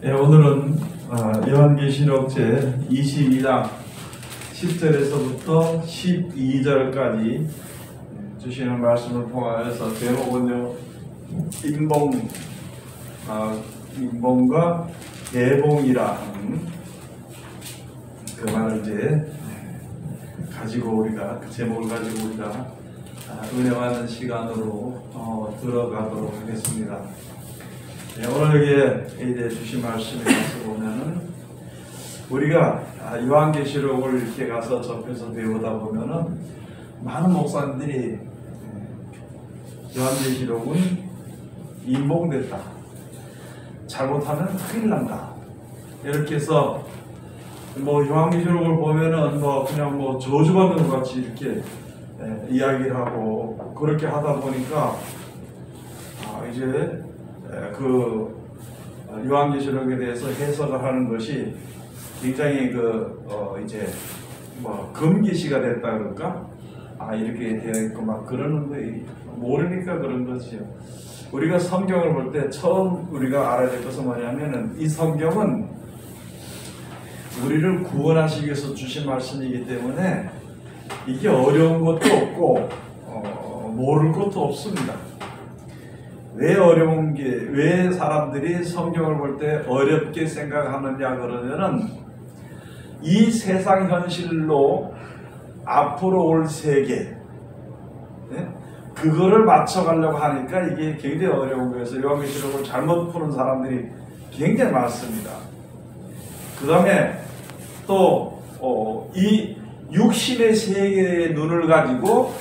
예, 오늘은 요한계시록 제 22장 10절에서부터 12절까지 주시는 말씀을 통하여서 제목은요, 인봉과 대봉이라는 그 말을 이제 가지고 우리가 그 제목을 가지고 우리가 은혜 받는 시간으로 들어가도록 하겠습니다. 네, 오늘 여기에 이제 주신 말씀에 가서 보면은 우리가 요한계시록을 이렇게 가서 접해서 배우다 보면은 많은 목사님들이 요한계시록은 인봉됐다, 잘못하면 큰일 난다, 이렇게 해서 뭐 요한계시록을 보면은 뭐 그냥 뭐 저주받는 것 같이 이렇게 이야기를 하고 그렇게 하다 보니까 이제 그 요한계시록에 대해서 해석을 하는 것이 굉장히 이제 뭐 금기시가 됐다 그럴까? 이렇게 되어 있고 막 그러는 거 모르니까 그런 거지요. 우리가 성경을 볼 때 처음 우리가 알아야 될 것은 뭐냐면은 이 성경은 우리를 구원하시기 위해서 주신 말씀이기 때문에 이게 어려운 것도 없고 모를 것도 없습니다. 왜 어려운 게, 왜 사람들이 성경을 볼 때 어렵게 생각하느냐 그러면은 이 세상 현실로 앞으로 올 세계, 그거를 맞춰가려고 하니까 이게 굉장히 어려운 거여서 요한계시록을 잘못 푸는 사람들이 굉장히 많습니다. 그 다음에 또 이 육신의 세계의 눈을 가지고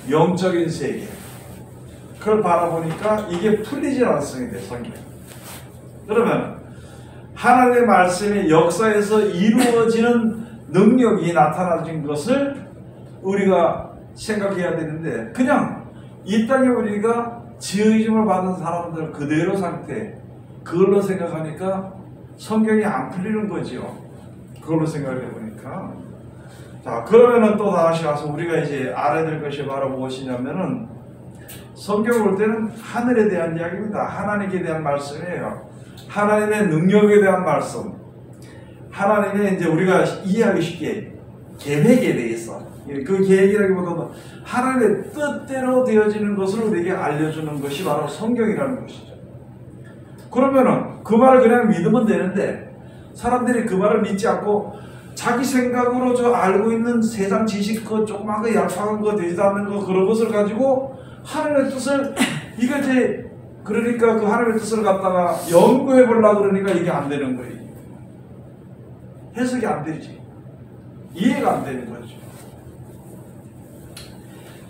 영적인 세계, 그걸 바라보니까 이게 풀리지 않습니다. 성경. 그러면 하나님의 말씀이 역사에서 이루어지는 능력이 나타나진 것을 우리가 생각해야 되는데, 그냥 이 땅에 우리가 지어짐을 받은 사람들 그대로 상태, 그걸로 생각하니까 성경이 안 풀리는 거지요. 그걸로 생각해 보니까. 자, 그러면은 또 다시 와서 우리가 이제 알아야 될 것이 바로 무엇이냐면은, 성경을 볼 때는 하늘에 대한 이야기입니다. 하나님께 대한 말씀이에요. 하나님의 능력에 대한 말씀. 하나님의 이제 우리가 이해하기 쉽게 계획에 대해서, 그 계획이라기보다는 하나님의 뜻대로 되어지는 것을 우리에게 알려주는 것이 바로 성경이라는 것이죠. 그러면은 그 말을 그냥 믿으면 되는데, 사람들이 그 말을 믿지 않고 자기 생각으로 저 알고 있는 세상 지식, 그 조그만 거 약한 거 되지도 않는 거, 그런 것을 가지고 하나님의 뜻을, 이제 그러니까 그 하나님의 뜻을 갖다가 연구해 보려고 그러니까 이게 안 되는 거예요. 해석이 안 되지. 이해가 안 되는 거죠.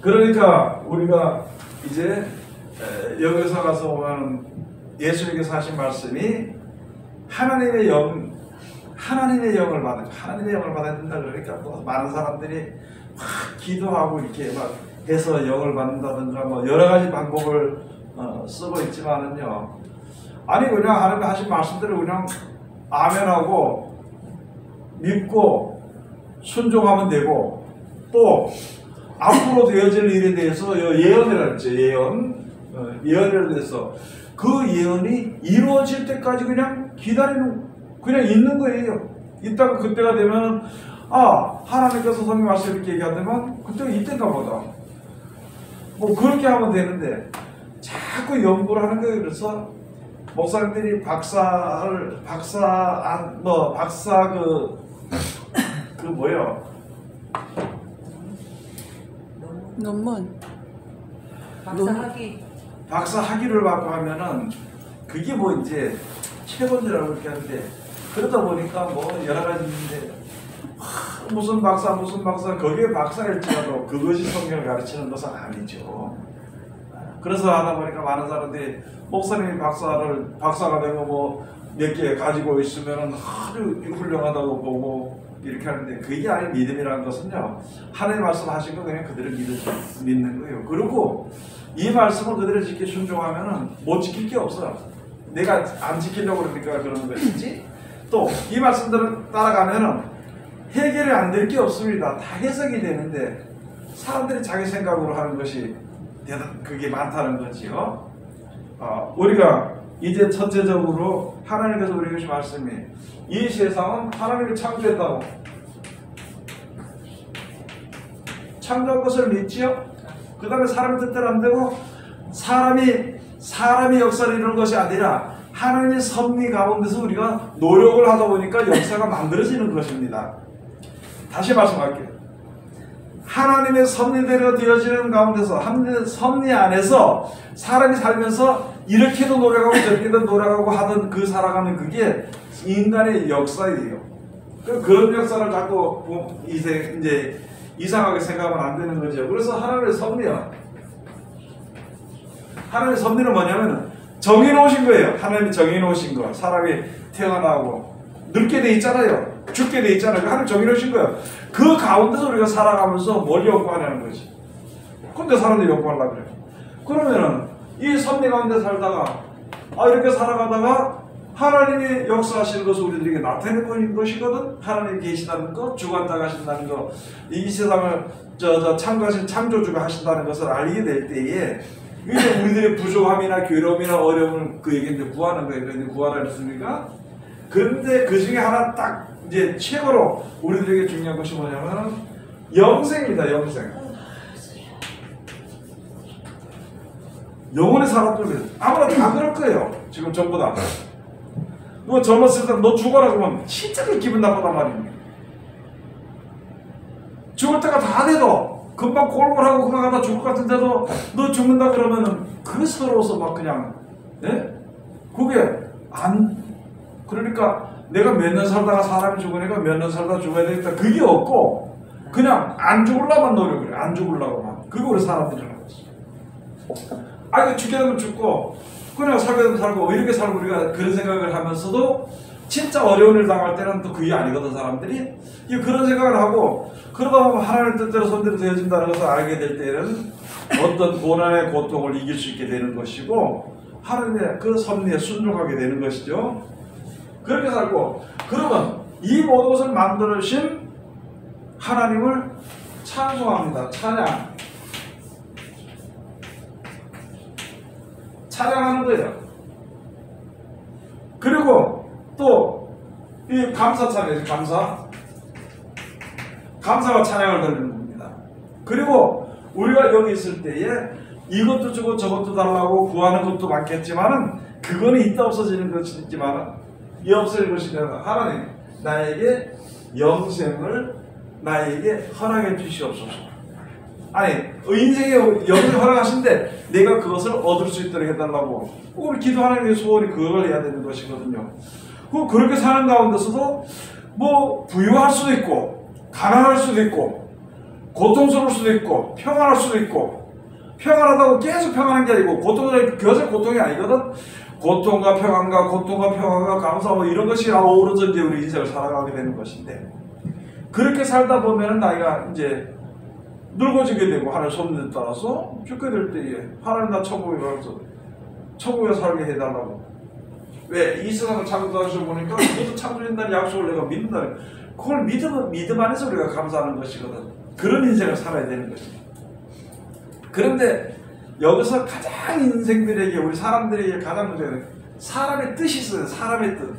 그러니까 우리가 이제 여기서 가서 보면 예수님께서 하신 말씀이 하나님의 영을 받아야 된다 그러니까 또 많은 사람들이 막 기도하고 이렇게 막 해서 영을 받는다든가 뭐 여러 가지 방법을 쓰고 있지만은요, 아니 그냥 하나님 하신 말씀대로 그냥 아멘하고 믿고 순종하면 되고, 또 앞으로 되어질 일에 대해서 예언이라고 했죠. 예언에 대해서 그 예언이 이루어질 때까지 그냥 그냥 있는 거예요. 이따가 그때가 되면 하나님께서 성경 말씀 이렇게 얘기한다면 그때가 이때인가 보다, 뭐 그렇게 하면 되는데 자꾸 연구를 하는 거예요. 그래서 목사님들이 박사 논문 박사 학위를 받고 하면은 그게 뭐 이제 최고지라고 그렇게 하는데, 그러다 보니까 뭐 여러 가지 있는데 무슨 박사 거기에 박사일지라도 그것이 성경을 가르치는 것은 아니죠. 그래서 하다 보니까 많은 사람들이 목사님이 박사가 되고 뭐 몇 개 가지고 있으면은 아주 훌륭하다고 보고 이렇게 하는데, 그게 아닌 믿음이라는 것은요, 하나님 말씀하신 거 그냥 그대로 믿는 거예요. 그리고 이 말씀을 그대로 지켜 순종하면은 못 지킬 게 없어요. 내가 안 지키려고 그러니까 그러는 것이지, 또 이 말씀들을 따라가면은 해결이 안 될 게 없습니다. 다 해석이 되는데 사람들이 자기 생각으로 하는 것이 그게 많다는 거지요. 우리가 이제 첫째적으로 하나님께서 우리에게 주신 말씀이 이 세상은 하나님이 창조했다고. 창조한 것을 믿지요? 그 다음에 사람의 뜻대로 안 되고 사람이 역사를 이루는 것이 아니라 하나님의 섭리 가운데서 우리가 노력을 하다 보니까 역사가 만들어지는 것입니다. 다시 말씀할게요. 하나님의 섭리대로 되어지는 가운데서 하나님의 섭리 안에서 사람이 살면서 이렇게도 노력하고 저렇게도 노력하고 하던 그 살아가는 그게 인간의 역사예요. 그런 역사를 자꾸 이제 이상하게 생각하면 안 되는 거죠. 그래서 하나님의 섭리야. 하나님의 섭리는 뭐냐면 정해놓으신 거예요. 하나님이 정해놓으신 거. 사람이 태어나고 늙게 돼 있잖아요. 죽게 돼 있잖아요. 하나님 정해놓으신 거예요. 그 가운데서 우리가 살아가면서 뭘 연구하냐는 거지. 근데 사람들이 연구하려고 그래요. 그러면은 이 섭리 가운데 살다가 이렇게 살아가다가 하나님이 역사하시는 것을 우리들에게 나타내는 것이거든. 하나님이 계시다는 것, 주관자가 하신다는 것, 이 세상을 창조하신 창조주가 하신다는 것을 알게 될 때에 이제 우리들의 부족함이나 괴로움이나 어려움을 그에게 이제 구하는 거예요. 그런데 구하라 했으니까. 그런데 그 중에 하나 딱 이제 최고로 우리들에게 중요한 것이 뭐냐면 영생입니다. 영생. 영원히 살았던 아무나 다 그럴 거예요. 지금 전부 다. 너 젊었을 때 너 죽어라 그러면 진짜 기분 나쁘단 말입니다. 죽을 때가 다 돼도 금방 골골하고 그만 가다 죽을 것 같은데도 너 죽는다 그러면은 그 서러워서 막 그냥 그게 그러니까 내가 몇 년 살다가 사람이 죽으니까 몇 년 살다 죽어야 되겠다 그게 없고 그냥 안 죽으려고만 노력을 해. 안 죽으려고만. 그게 우리 사람들이라는 거지. 죽게 되면 죽고 그냥 살게 되면 살고 이렇게 살고 우리가 그런 생각을 하면서도 진짜 어려운 일 당할 때는 또 그게 아니거든. 사람들이 그런 생각을 하고 그러다 보면 하나님의 뜻대로 손대로 되어진다는 것을 알게 될 때는 어떤 고난의 고통을 이길 수 있게 되는 것이고 하나님의 그 섭리에 순종하게 되는 것이죠. 그렇게 살고 그러면 이 모든 것을 만들으신 하나님을 찬송합니다. 찬양하는 거예요. 그리고 또 이 감사 찬양이죠. 감사와 찬양을 드리는 겁니다. 그리고 우리가 여기 있을 때에 이것도 주고 저것도 달라고 구하는 것도 많겠지만은 그거는 있다 없어지는 것이 있지만은 이 없어지는 것이 아니라 하나님 나에게 영생을 나에게 허락해 주시옵소서. 인생에 영생을 허락하신데 내가 그것을 얻을 수 있도록 해달라고 우리 기도하는 게 소원이 그걸 해야 되는 것이거든요. 그렇게 사는 가운데서도 뭐 부유할 수도 있고 가난할 수도 있고 고통스러울 수도 있고 평안할 수도 있고 평안하다고 계속 평안한 게 아니고 그것은 고통이 아니거든. 고통과 평안과 감사 이런 것이 어우러져 이제 우리 인생을 살아가게 되는 것인데 그렇게 살다 보면은 나이가 이제 늙어지게 되고 하나님 섭리에 따라서 죽게 될 때에 하나님 나 천국에 가서 천국에 살게 해달라고. 왜? 이 세상을 창조하셔 보니까 그것도 창조된다는 약속을 내가 믿는다는 그걸 믿음 안에서 우리가 감사하는 것이거든. 그런 인생을 살아야 되는 것입니다. 그런데 여기서 가장 인생들에게 우리 사람들에게 가장 문제가 사람의 뜻이 있어요. 사람의 뜻.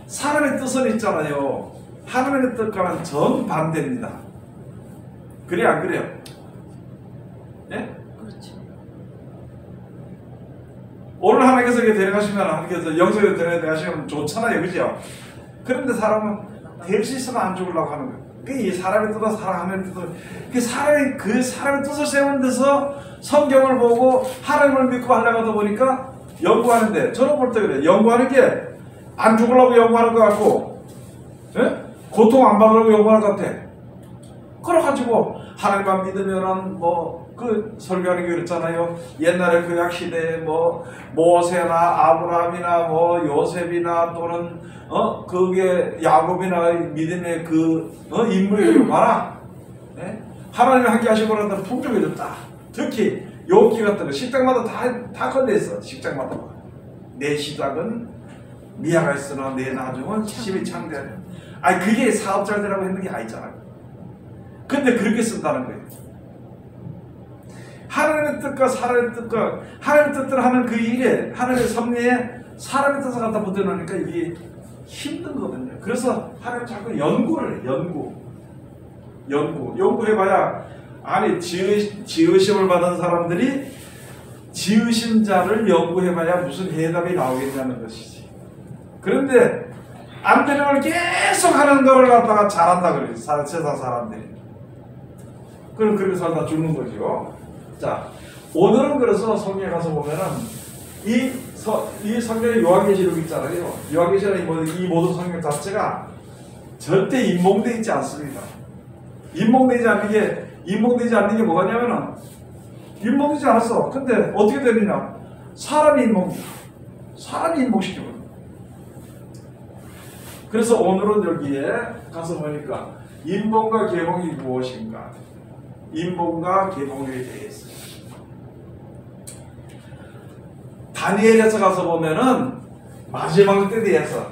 사람의 뜻은 있잖아요. 하나님의 뜻과는 정반대입니다. 그래 안 그래요? 네? 그렇죠. 오늘 하나님께서 이렇게 데려가시면 하나님께서 영적으로 데려가시면 좋잖아요. 그죠? 그런데 사람은 될 수 있으면 안 죽으려고 하는 거예요. 이 사람의 뜻과 하나님의 뜻을 그 사람의 뜻을 세운 데서 성경을 보고 하나님을 믿고 하려고 하다 보니까 연구하는데 저는 볼 때 그래요. 연구하는 게 안 죽으려고 연구하는 것 같고 고통 안 받으려고 연구하는 것 같아. 그래가지고 하나님만 믿으면은 그 설교하는 게 그랬잖아요. 옛날에 구약 시대에 모세나 아브라함이나 요셉이나 또는 그게 야곱이나 믿음의 인물들을 봐라. 하나님이 함께 하시고 나서 풍족해졌다. 특히 욥기 같은 거 식당마다 다 걸려 있어. 식당마다 내 시작은 미아가 있으나 내 나중은 심히 창대하네. 그게 사업 잘 되라고 했는 게 아니잖아요. 근데 그렇게 쓴다는 거예요. 하나님의 뜻과 사람의 뜻과 하나님의 뜻대로 하는 그 일에 하나님의 섭리에 사람의 뜻을 갖다 붙여놓으니까 이게 힘든 거거든요. 그래서 하나님 자꾸 연구를 해. 연구해봐야 아니 지으심을 받은 사람들이 지으신 자를 연구해봐야 무슨 해답이 나오겠냐는 것이지. 그런데 안 되는 걸 계속 하는 거를 갖다가 잘한다 그래요. 세상 사람들이. 그럼 그렇게 살다 죽는 거죠. 자, 오늘은 그래서 성경에 가서 보면은 이 성경의 요한계시록 있잖아요. 요한계시록 이 모든 성경 자체가 절대 인봉되어 있지 않습니다. 인봉되지 않는 게 뭐냐면은 인봉되지 않았어. 근데 어떻게 되느냐? 사람이 인봉시키고. 그래서 오늘은 여기에 가서 보니까 인봉과 계봉이 무엇인가? 인봉과 계봉에 대해서. 다니엘에서 가서 보면은 마지막 때에 대해서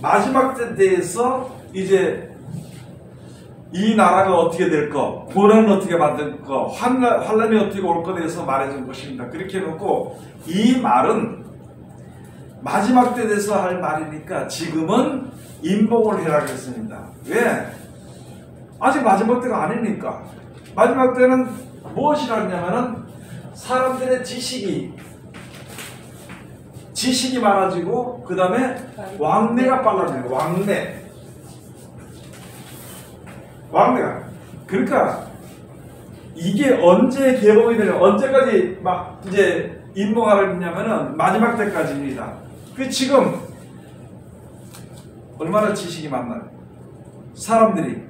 마지막 때에 대해서 이제 이 나라가 어떻게 될 거, 고난은 어떻게 받을 거, 환란이 어떻게 올 거에 대해서 말해준 것입니다. 그렇게 해놓고 이 말은 마지막 때에 대해서 할 말이니까 지금은 인봉을 해라 그랬습니다. 왜? 아직 마지막 때가 아니니까. 마지막 때는 무엇이라 했냐면은 사람들의 지식이 많아지고 그 다음에 왕래가 빨라져요. 왕래가. 그러니까 이게 언제 개봉이 되냐, 언제까지 막 이제 인봉하라 했냐면은 마지막 때까지입니다. 그 지금 얼마나 지식이 많나요? 사람들이.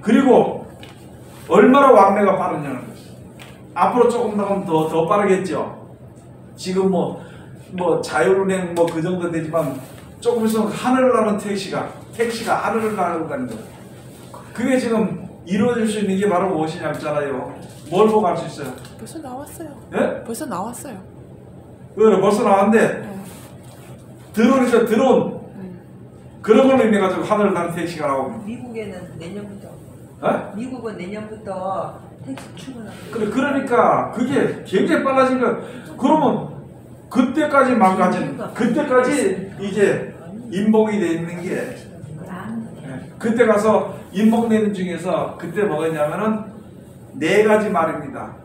그리고 얼마나 왕래가 빠르냐는 거죠. 앞으로 조금 더 빠르겠죠. 지금 뭐 자율운행 그 정도 되지만 조금 있으면 하늘을 나는 택시가 하늘을 나르고 다닌다. 그게 지금 이루어질 수 있는 게 바로 무엇이냐 했잖아요. 뭘 보고 할 수 있어요? 벌써 나왔어요. 예? 벌써 나왔어요. 그래, 벌써 나왔는데 드론이죠, 드론. 그런 걸로 인해 가지고 하늘을 나는 택시가 나오고. 미국에는 내년부터. 미국은 내년부터 택시 출근하고. 그러니까 그게 굉장히 빨라진 거. 그러면 그때까지 망가진, 그때까지 이제 인봉이 돼 있는 게, 그때 가서 인봉되는 중에서 그때 뭐가 있냐면은 4가지 말입니다.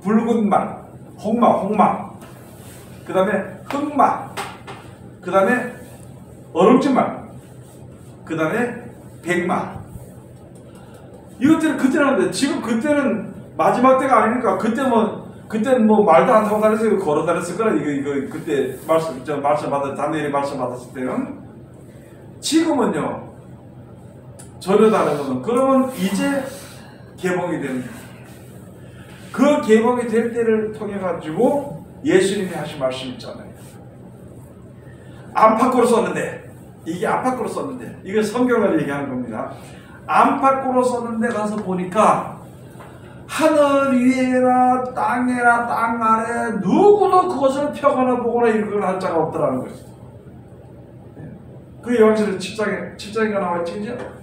붉은 말, 홍마, 그 다음에 흑마, 그 다음에 얼음진 말, 그 다음에 백마. 이것들은 그때는 하는데 지금 그때는 마지막 때가 아니니까 그때는 뭐 말도 안 타고 다녔어요. 걸어 다녔을 거라. 이거 그때 다니엘이 말씀 받았을 때는. 지금은요 전혀 다른 거는, 그러면 이제 개봉이 됩니다. 그 개봉이 될 때를 통해 가지고 예수님이 하신 말씀 있잖아요. 안팎으로 썼는데, 이게 안팎으로 썼는데, 이게 성경을 얘기하는 겁니다. 안팎으로 썼는데 가서 보니까 하늘 위에나 땅에나 땅 아래 누구도 그것을 펴거나 보거나 읽거나 할 자가 없더라는 것이죠. 그 요한계시록 7장에 나와있지, 그죠?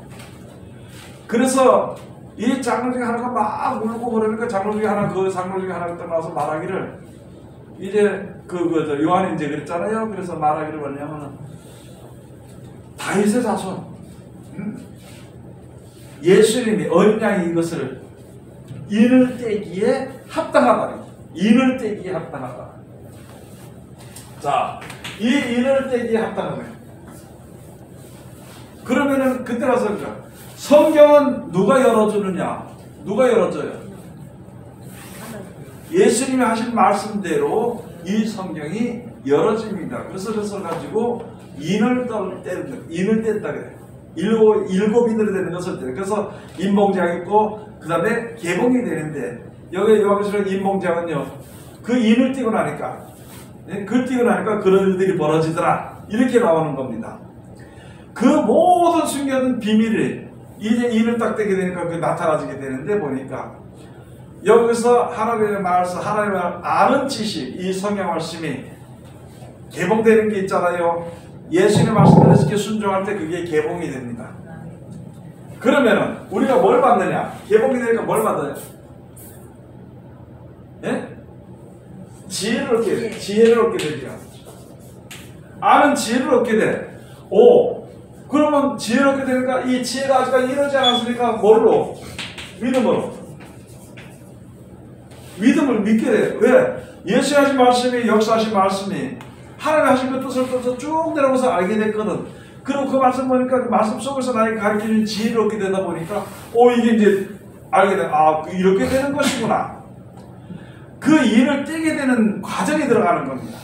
그래서 이 장로 중에 하나가 막 울고 그러니까 장로 중에 하나가 나와서 말하기를, 이제 요한이 이제 그랬잖아요. 그래서 말하기를 뭐냐면은 다윗의 자손, 예수님이 어린 양이 이것을 인을 떼기에 합당하다. 인을 떼기에 합당하다. 자, 이 인을 떼기에 합당하다. 그러면은 그때 가서 성경은 누가 열어주느냐? 누가 열어줘요? 예수님이 하신 말씀대로 이 성경이 열어집니다. 그래서 가지고 인을 뗐다 그래. 일곱 인으로 되는 것을 떼. 그래서 인봉제가 있고 그 다음에 개봉이 되는데, 여기 요한계시록 인봉제는요, 그 인을 띄고 나니까 그런 일들이 벌어지더라, 이렇게 나오는 겁니다. 그 모든 숨겨둔 비밀이 이제 인을 딱 떼게 되니까 그 나타나지게 되는데, 보니까 여기서 하나님의 말씀, 하나님의 아는 지식, 이 성경 말씀이 개봉되는 게 있잖아요. 예수님의 말씀대로 이렇게 순종할 때 그게 개봉이 됩니다. 그러면은 우리가 뭘 받느냐? 개봉이 되니까 뭘 받느냐? 예? 지혜를 얻게 돼. 지혜를 얻게 되죠. 아는 지혜를 얻게 돼. 오, 그러면 지혜를 얻게 되니까 이 지혜가 아직까지 이루어지지 않았으니까 뭘로? 믿음으로. 믿음을 믿게 돼. 왜? 예수 하신 말씀이, 역사하신 말씀이 하나님 하신 그 뜻을 떠서 쭉 내려오면서 알게 됐거든. 그리고 그 말씀 보니까 그 말씀 속에서 나에게 가르쳐주는 지혜를 얻게 되다 보니까 이게 이제 알게 돼. 아, 이렇게 되는 것이구나. 그 일을 떼게 되는 과정이 들어가는 겁니다.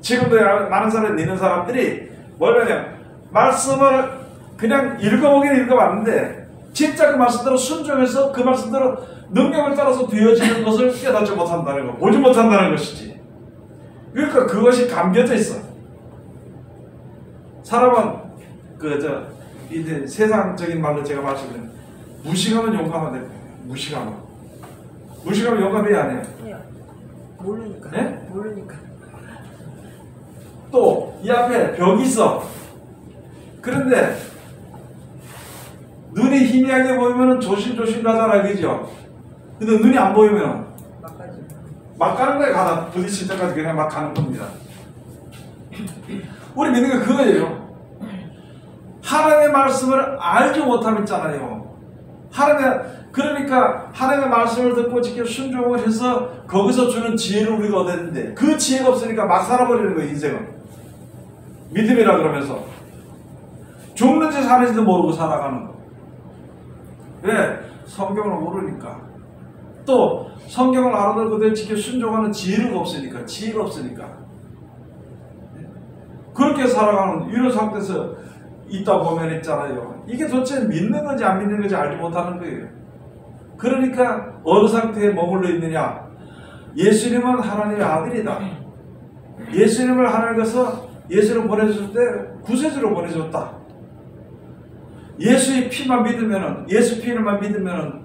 지금도 많은 사람이 있는 사람들이 뭐냐면 말씀을 그냥 읽어보긴 읽어봤는데 진짜 그 말씀대로 순종해서 그 말씀대로 능력을 따라서 되어지는 것을 깨닫지 못한다는 거, 보지 못한다는 것이지. 그러니까 그것이 감겨져 있어. 사람은 이제 세상적인 말로 제가 말씀드리면 무식하면 용감하다. 무식하면 용감이 아니에요. 모르니까. 네? 모르니까. 또 이 앞에 벽이 있어. 그런데 눈이 희미하게 보이면 조심조심 가잖아, 그죠? 근데 눈이 안 보이면 막 가는 거에 가다 부딪힐 때까지 그냥 막 가는 겁니다. 우리 믿는 게 그거예요. 하나님의 말씀을 알지 못하면 있잖아요. 그러니까 하나님의 말씀을 듣고 지켜 순종을 해서 거기서 주는 지혜를 우리가 얻었는데 그 지혜가 없으니까 막 살아버리는 거예요, 인생은. 믿음이라 그러면서 죽는지 사는지도 모르고 살아가는 거. 왜? 성경을 모르니까. 또 성경을 알아들 그대로 지켜 순종하는 지혜가 없으니까. 그렇게 살아가는 이런 상태에서 있다 보면 있잖아요. 이게 도대체 믿는 건지 안 믿는 건지 알지 못하는 거예요. 그러니까 어느 상태에 머물러 있느냐? 예수님은 하나님의 아들이다. 예수님을 하나님께서 예수를 보내줬을 때 구세주로 보내줬다. 예수의 피만 믿으면은, 예수 피만 믿으면은,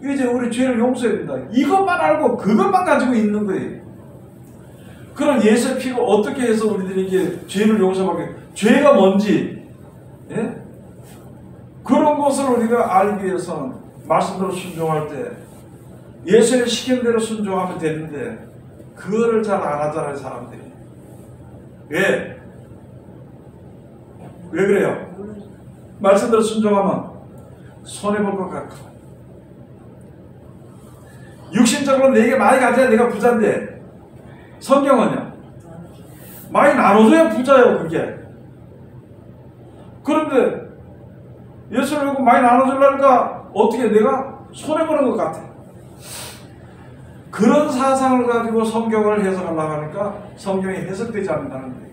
이제 우리 죄를 용서해야 된다. 이것만 알고 그것만 가지고 있는 거예요. 그럼 예수의 피가 어떻게 해서 우리들이 이제 죄를 용서받게, 죄가 뭔지, 예? 그런 것을 우리가 알기 위해서는 말씀대로 순종할 때 예수의 시킨 대로 순종하면 되는데 그거를 잘 안 하잖아요, 사람들이. 왜? 왜 그래요? 말씀대로 순종하면 손해볼 것 같고 육신적으로 내게 많이 가져야 내가 부자인데 성경은요? 많이 나눠줘야 부자예요, 그게. 그런데 예수를 믿고 많이 나눠주려니까 어떻게 내가 손해보는 것 같아. 그런 사상을 가지고 성경을 해석하려고 하니까 성경이 해석되지 않는다는 거예요.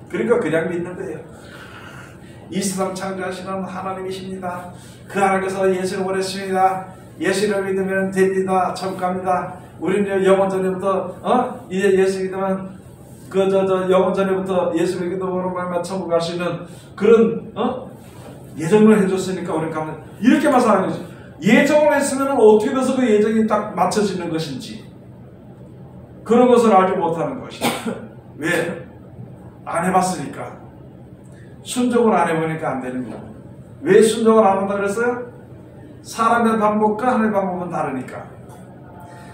그러니까 그냥 믿는 거예요. 이 세상 창조하시는 하나님이십니다. 그 하나님께서 예수를 보냈습니다. 예수를 믿으면 됩니다. 천국 갑니다. 우리는 영원 전에부터 이제 예수 믿으면 영원 전에부터 예수를 믿음으로 말미암아 천국 갈 수 있는 그런 예정을 해줬으니까 우리는 가면 이렇게만 사는 거지. 예정을 했으면 어떻게 돼서 그 예정이 딱 맞춰지는 것인지 그런 것을 알지 못하는 것이다. 왜? 안 해봤으니까. 순종을 안 해보니까 안 되는 거야. 왜 순종을 안 한다 그랬어요? 사람의 방법과 하나님의 방법은 다르니까.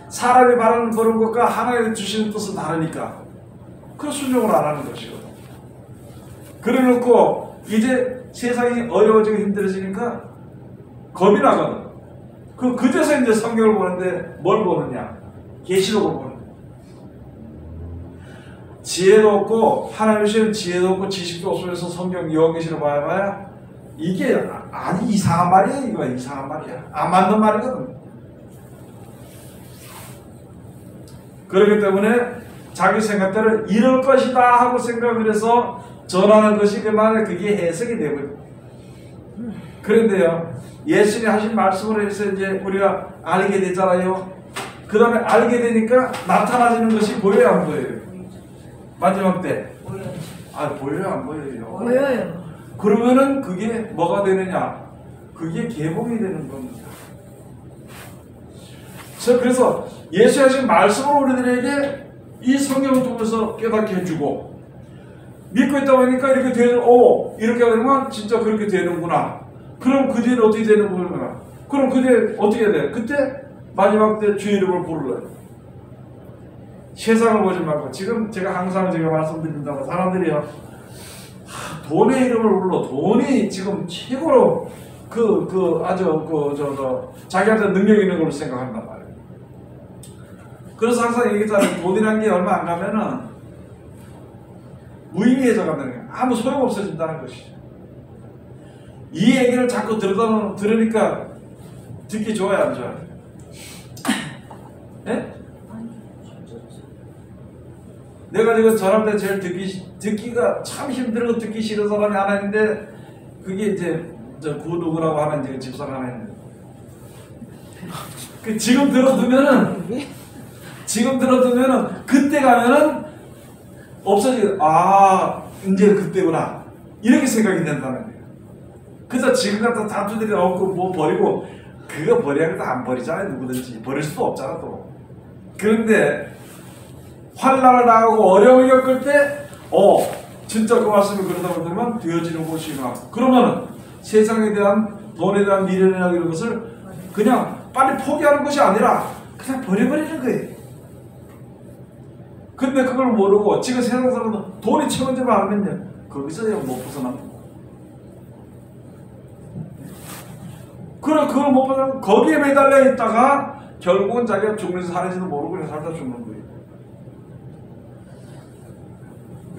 사람이 바라는 그런 것과 하나님이 주시는 뜻은 다르니까. 그래서 순종을 안 하는 것이거든. 그래 놓고 이제 세상이 어려워지고 힘들어지니까 겁이 나거든. 그제서 이제 성경을 보는데 뭘 보느냐? 계시록을 보는 거야. 지혜도 없고 하나님의 주시는 지혜도 없고 지식도 없으면서 성경 요한계시록 봐야 이게 아니 이상한 말이야. 이거 이상한 말이야. 안 맞는 말이거든. 그렇기 때문에 자기 생각대로 이럴 것이다 하고 생각을 해서 전하는 것이 그 말에 그게 해석이 되고. 그런데요, 예수님이 하신 말씀으로 해서 이제 우리가 알게 되잖아요. 그 다음에 알게 되니까 나타나지는 것이 보여요, 안 보여요? 마지막 때. 보여요, 안 보여요? 보여요. 그러면은 그게 뭐가 되느냐? 그게 개봉이 되는 겁니다. 그래서 예수의 하신 말씀을 우리들에게 이 성경을 통해서 깨닫게 해주고 믿고 있다 보니까 이렇게 되는 이렇게 되면 진짜 그렇게 되는구나. 그럼 그 뒤에는 어떻게 되는 거구나. 그럼 그 뒤에 어떻게 해야 돼? 그때 마지막 때 주의 이름을 부르래. 세상을 보지 말고 지금 제가 말씀드린다고 사람들이요 돈의 이름을 불러. 돈이 지금 최고로 자기한테 능력 있는 걸로 생각한단 말이에요. 그래서 항상 얘기했잖아요. 돈이라는 게 얼마 안 가면은 무의미해져 간다는 거예요. 아무 소용 없어진다는 것이죠. 이 얘기를 자꾸 들으니까 듣기 좋아요, 안 좋아요? 예? 내가 지금 저한테 제일 듣기가 참 힘들고 듣기 싫은 사람이 하나 있는데 그게 이제 그 누구라고 하는 이제 집사가 하나 있는데 지금 들어두면은 그때 가면은 이제 그때구나 이렇게 생각이 된다는 거예요. 그래서 지금 같은 다투들이 없고 뭐 버리고 그거 버려야 안 버리잖아요. 누구든지 버릴 수도 없잖아 또. 그런데 환난을 당하고 어려움을 겪을 때 진짜 그 말씀이 그러다 보면 되어지는 것이구나. 그러면은 세상에 대한 돈에 대한 미련이나 이런 것을 그냥 빨리 포기하는 것이 아니라 그냥 버려버리는 거예요. 근데 그걸 모르고 지금 세상 사람은 돈이 최고인지만 알면요 거기서 못 벗어납니다. 그걸 못 벗어나면 거기에 매달려 있다가 결국은 자기가 죽면서 사는지도 모르고 그냥 살다 죽는 거예요.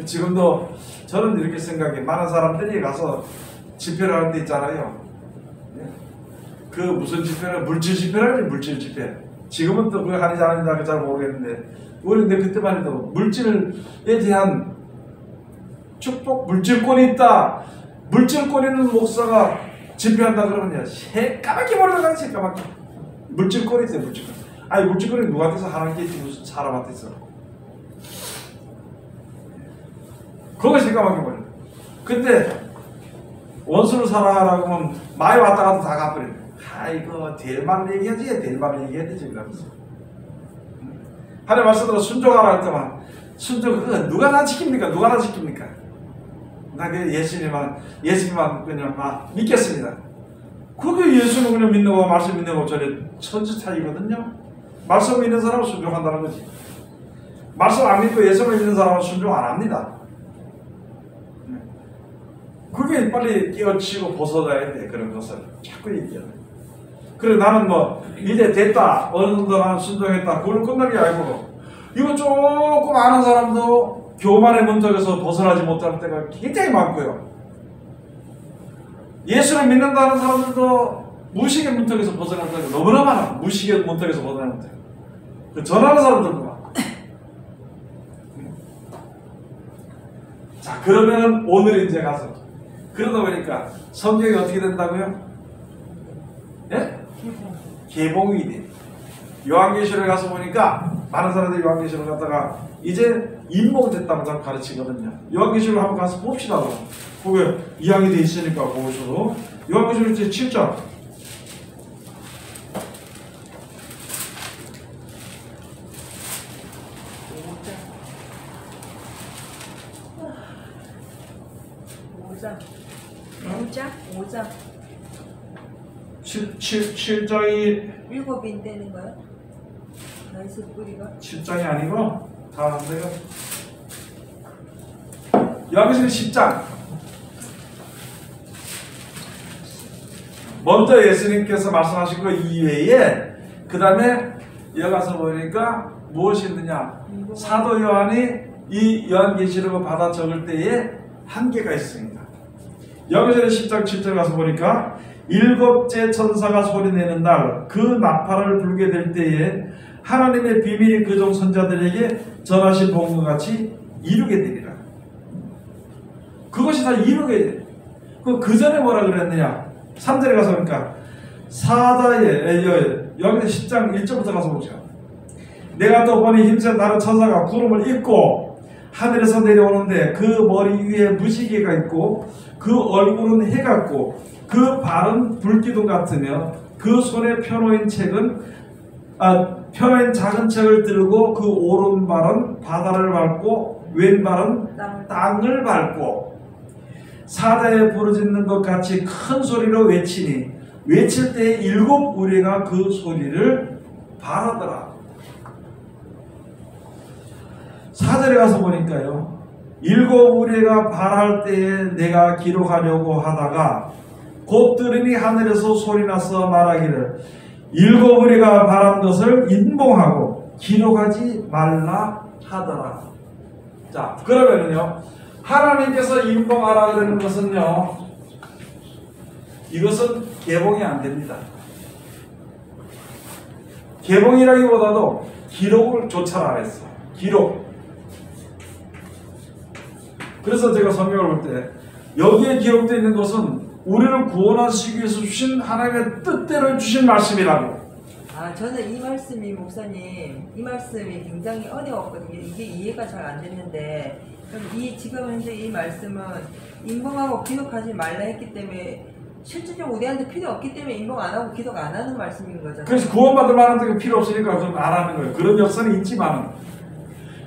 지금도 저는 이렇게 생각해. 많은 사람들이 가서 집회를 하는 데 있잖아요. 그 무슨 집회는 물질 집회라지 물질 집회. 지금은 또 그걸 하는지 안 하는지 잘 모르겠는데 우리는 그때만 해도 물질에 대한 축복, 물질권이 있다. 물질권 있는 목사가 집회한다 그러면요 새까맣게 몰라가요. 새까맣게 물질권이 있어요. 물질권. 아니 물질권이 누구한테서 하는 게 무슨 사람한테서 그거 새까맣게 몰라요. 근데 원수를 사랑하라고 하면 많이 왔다 갔다 다 갚으래요. 이거 대일만을 얘기하지 대일만을 얘기해야 되지 그러면서 하나님 말씀대로 순종하라 할 때만 순종 그거 누가 다 지킵니까? 누가 다 지킵니까? 나 그 예수님만 그냥 믿겠습니다. 그게 예수는 그냥 믿는 거 말씀 믿는 거 전에 천지 차이거든요. 말씀 믿는 사람은 순종한다는 거지. 말씀 안 믿고 예수를 믿는 사람은 순종 안 합니다. 그게 빨리 깨어치고 벗어나야 돼. 그런 것을 자꾸 얘기해요. 그래 나는 이제 됐다 어느 정도 나는 순종했다 그걸로 끝나게 알고 이거 조금 아는 사람도 교만의 문턱에서 벗어나지 못할 때가 굉장히 많고요. 예수를 믿는다는 사람들도 무식의 문턱에서 벗어날 때가 너무나 많아. 무식의 문턱에서 벗어나는 때 전하는 사람들도 많아. 자 그러면 오늘 이제 가서 그러다 보니까 성경이 어떻게 된다고요? 예? 개봉이 돼. 요한계시록에 가서 보니까 많은 사람들이 요한계시록 갔다가 이제 임목됐다고 가르치거든요. 요한계시록 한번 가서 봅시다. 거기 이야기 돼 있으니까 보셔도 요한계시록 7장 오장 7장이 7인 되는 거야? 나이스 뿌리가 7장이 아니고 다 안 돼요. 요한계시록 10장 먼저 예수님께서 말씀하신 거 이외에 그 다음에 여기 가서 보니까 무엇이 있느냐 사도 요한이 이 요한계시록을 받아 적을 때에 한계가 있습니다. 여기서 10장 7절 가서 보니까 일곱째 천사가 소리내는 날 그 나팔을 불게 될 때에 하나님의 비밀이 그종 선자들에게 전하신 복음과 같이 이루게 되리라. 그것이 다 이루게 돼. 그 전에 뭐라 그랬느냐 3절에 가서 보니까 여기서 10장 1절부터 가서 보죠. 내가 또 보니 힘센 다른 천사가 구름을 입고 하늘에서 내려오는데 그 머리 위에 무시개가 있고 그 얼굴은 해 같고 그 발은 불기둥 같으며 그 손에 펴놓인 책은 펴맨 작은 책을 들고 그 오른발은 바다를 밟고 왼발은 땅을 밟고 사자에 부르짖는 것 같이 큰 소리로 외치니 외칠 때 7 우리가 그 소리를 바라더라. 4절에 가서 보니까요. 7 우리가 발할 때에 내가 기록하려고 하다가 곧 들으니 하늘에서 소리나서 말하기를 7 우리가 발한 것을 인봉하고 기록하지 말라 하더라. 자, 그러면은요, 하나님께서 인봉하라 그러는 것은요, 이것은 개봉이 안 됩니다. 개봉이라기보다도 기록을 조차라 했어. 기록. 그래서 제가 성경을 볼 때 여기에 기록되어 있는 것은 우리를 구원하시기 위해서 주신 하나님의 뜻대로 주신 말씀이라고. 저는 이 말씀이 목사님, 이 말씀이 굉장히 어려웠거든요. 이게 이해가 잘 안 됐는데, 그럼 지금 현재 이 말씀은 인봉하고 기록하지 말라 했기 때문에 실질적으로 우리한테 필요 없기 때문에 인봉 안 하고 기록 안 하는 말씀인 거잖아요. 그래서 구원받을 만한 데가 필요 없으니까 그건 안 하는 거예요. 그런 역사는 있지만,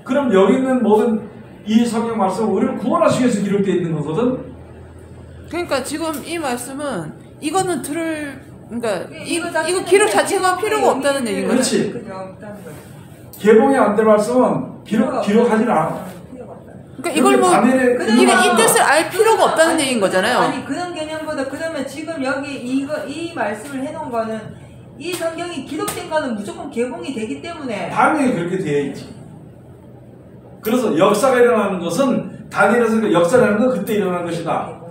그럼 여기 있는 모든 이 성경 말씀은 우리를 구원하시기 위해서 기록되어 있는 거거든. 그러니까 지금 이 말씀은 이거는 그러니까 이거 이거 기록 자체가 필요가 없다는 얘기인 거죠. 그렇지. 그죠, 없다는 거죠. 개봉이 안 될 말씀은 기록하지 않아. 필요가 없다. 그러니까 이걸 뭐 이 뜻을 알 필요가 없다는 얘기인 거잖아요. 아니 그런 개념보다 그러면 지금 여기 이 말씀을 해놓은 거는 이 성경이 기록된 거는 무조건 개봉이 되기 때문에 당연히 그렇게 되어 있지. 그래서 역사가 일어나는 것은 다니엘에서 역사라는 건 그때 일어난 것이다.